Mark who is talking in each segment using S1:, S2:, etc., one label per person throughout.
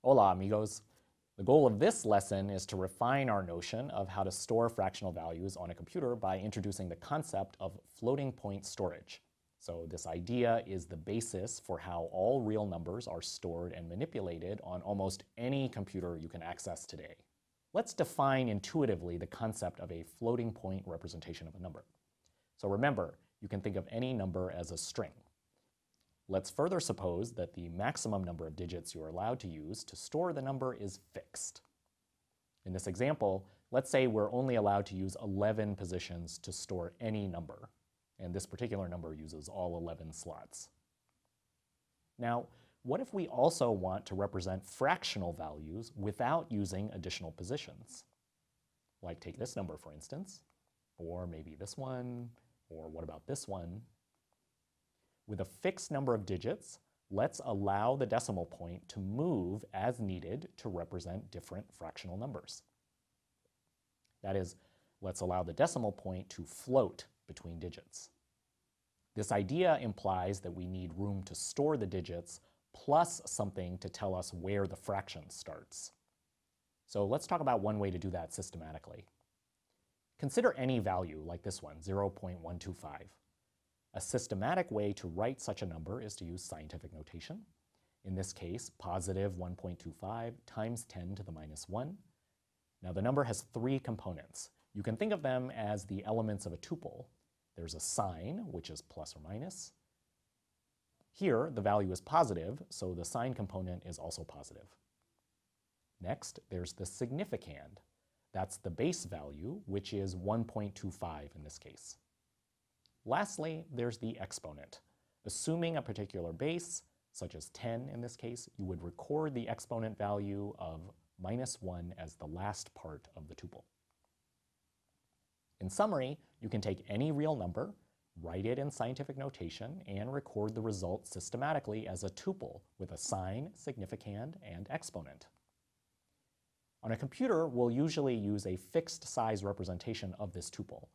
S1: Hola, amigos. The goal of this lesson is to refine our notion of how to store fractional values on a computer by introducing the concept of floating point storage. So this idea is the basis for how all real numbers are stored and manipulated on almost any computer you can access today. Let's define intuitively the concept of a floating point representation of a number. So remember, you can think of any number as a string. Let's further suppose that the maximum number of digits you are allowed to use to store the number is fixed. In this example, let's say we're only allowed to use 11 positions to store any number, and this particular number uses all 11 slots. Now, what if we also want to represent fractional values without using additional positions? Like take this number, for instance, or maybe this one, or what about this one? With a fixed number of digits, let's allow the decimal point to move as needed to represent different fractional numbers. That is, let's allow the decimal point to float between digits. This idea implies that we need room to store the digits plus something to tell us where the fraction starts. So let's talk about one way to do that systematically. Consider any value like this one, 0.125. A systematic way to write such a number is to use scientific notation. In this case, positive 1.25 times 10 to the minus 1. Now the number has three components. You can think of them as the elements of a tuple. There's a sign, which is plus or minus. Here, the value is positive, so the sign component is also positive. Next, there's the significand. That's the base value, which is 1.25 in this case. Lastly, there's the exponent. Assuming a particular base, such as 10 in this case, you would record the exponent value of minus 1 as the last part of the tuple. In summary, you can take any real number, write it in scientific notation, and record the result systematically as a tuple with a sign, significand, and exponent. On a computer, we'll usually use a fixed size representation of this tuple.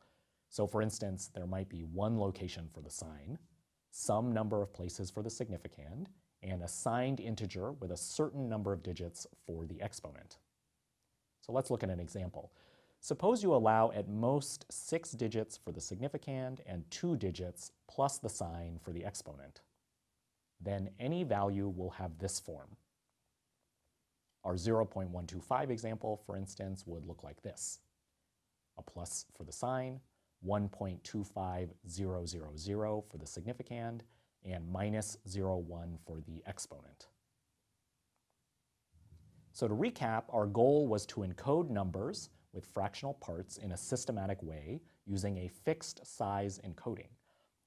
S1: So for instance, there might be one location for the sign, some number of places for the significand, and a signed integer with a certain number of digits for the exponent. So let's look at an example. Suppose you allow at most 6 digits for the significand and 2 digits plus the sign for the exponent. Then any value will have this form. Our 0.125 example, for instance, would look like this. A plus for the sign, 1.25000 for the significand, and minus 0.1 for the exponent. So to recap, our goal was to encode numbers with fractional parts in a systematic way using a fixed size encoding.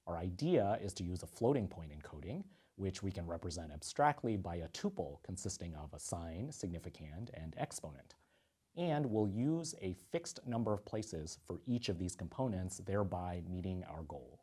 S1: Our idea is to use a floating point encoding, which we can represent abstractly by a tuple consisting of a sign, significand, and exponent. And we'll use a fixed number of places for each of these components, thereby meeting our goal.